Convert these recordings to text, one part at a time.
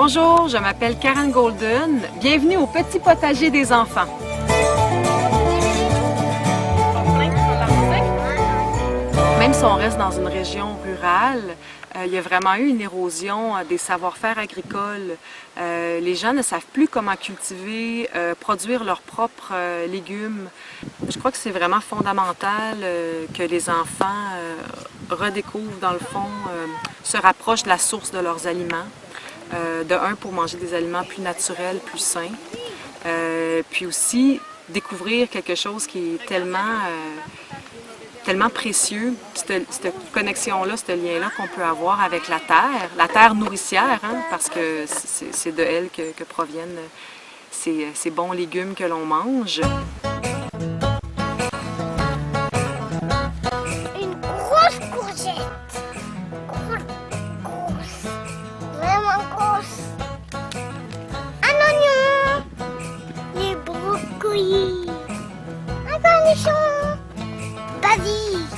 Bonjour, je m'appelle Karen Golden. Bienvenue au Petit Potager des enfants. Même si on reste dans une région rurale, il y a vraiment eu une érosion des savoir-faire agricoles. Les gens ne savent plus comment cultiver, produire leurs propres légumes. Je crois que c'est vraiment fondamental que les enfants redécouvrent, dans le fond, se rapprochent de la source de leurs aliments. De un, pour manger des aliments plus naturels, plus sains. Puis aussi, découvrir quelque chose qui est tellement précieux, cette connexion-là, ce lien-là qu'on peut avoir avec la terre nourricière, hein, parce que c'est de elle que proviennent ces bons légumes que l'on mange. Une grosse courgette. Grosse. Vraiment grosse. Un oignon. Les brocolis. Un cornichon. Basilic,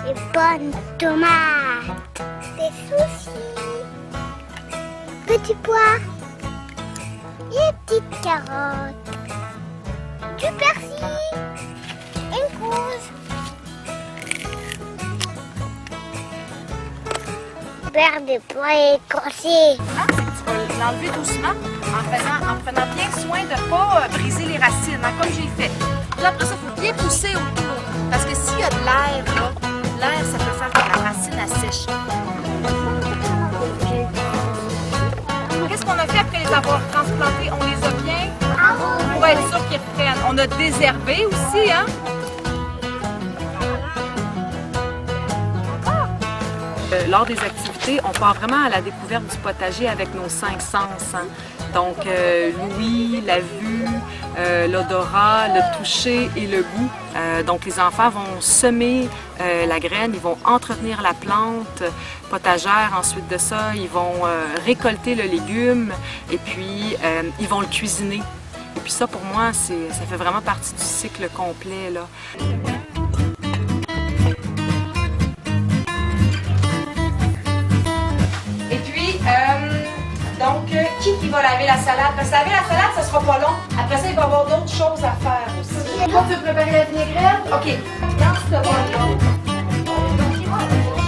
des bonnes tomates, des soucis, petits pois, des petites carottes, du persil, une rose, beurre de pois écorché. Tu vas l'enlever doucement en prenant bien soin de ne pas briser les racines, hein, comme j'ai fait. Puis après ça, il faut bien pousser autour. Parce que s'il y a de l'air, l'air, ça peut faire que la racine assèche. Qu'est-ce qu'on a fait après les avoir transplantés? On les a bien pour être sûr qu'ils reprennent. On a désherbé aussi, hein? Lors des activités, on part vraiment à la découverte du potager avec nos 5 sens. Hein? Donc, l'ouïe, la vue, l'odorat, le toucher et le goût. Donc, les enfants vont semer la graine, ils vont entretenir la plante potagère. Ensuite de ça, ils vont récolter le légume et puis ils vont le cuisiner. Et puis ça, pour moi, ça fait vraiment partie du cycle complet, là. Donc, qui va laver la salade? Parce que laver la salade, ça sera pas long. Après ça, il va y avoir d'autres choses à faire aussi. Toi, tu veux préparer la vinaigrette? OK. Dans ce bol-là.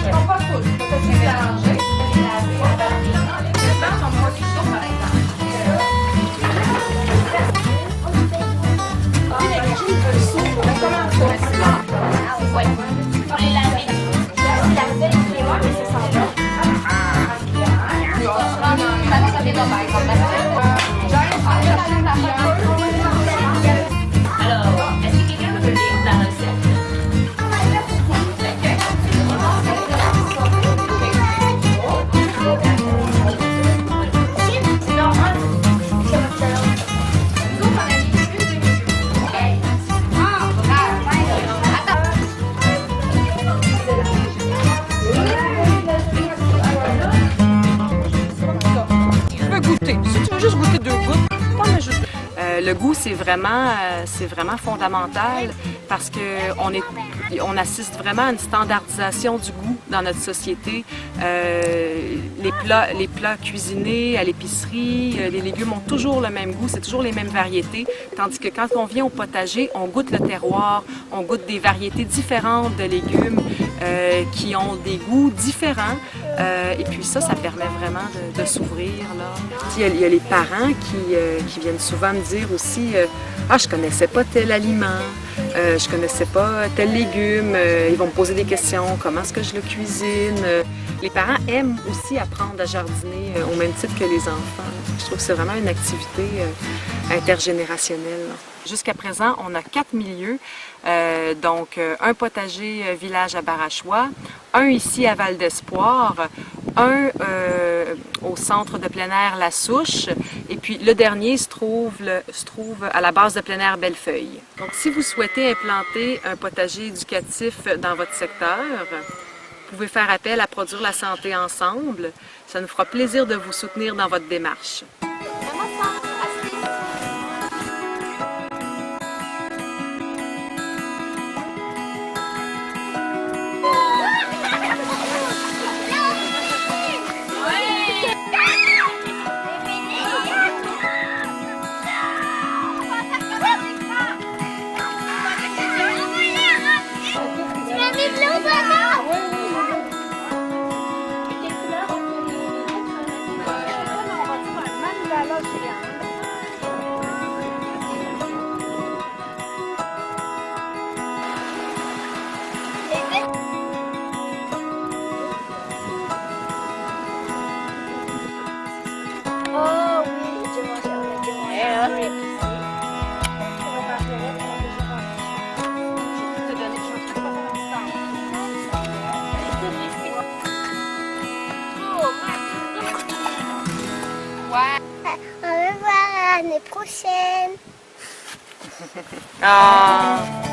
Je ne pas tout. Je vais te mélanger. On va du chaud, par exemple. Comment ça? Oui. On est lavé. C'est la fête qui est loin, mais c'est ça. Alors, est-ce que quelqu'un peut lire la recette? Le goût, c'est vraiment fondamental parce qu'on assiste vraiment à une standardisation du goût dans notre société. Les plats cuisinés à l'épicerie, les légumes ont toujours le même goût, c'est toujours les mêmes variétés. Tandis que quand on vient au potager, on goûte le terroir, on goûte des variétés différentes de légumes qui ont des goûts différents. Et puis ça permet vraiment de s'ouvrir, là. Il y a les parents qui viennent souvent me dire aussi « Ah, je connaissais pas tel aliment, je connaissais pas tel légume. » Ils vont me poser des questions « Comment est-ce que je le cuisine? » Les parents aiment aussi apprendre à jardiner au même titre que les enfants. Je trouve que c'est vraiment une activité intergénérationnelle. Jusqu'à présent, on a 4 milieux, donc un potager village à Barachois, un ici à Val d'Espoir, un au centre de plein air La Souche, et puis le dernier se trouve à la base de plein air Bellefeuille. Donc si vous souhaitez implanter un potager éducatif dans votre secteur, vous pouvez faire appel à Produire la santé ensemble. Ça nous fera plaisir de vous soutenir dans votre démarche. l'année prochaine. Ah.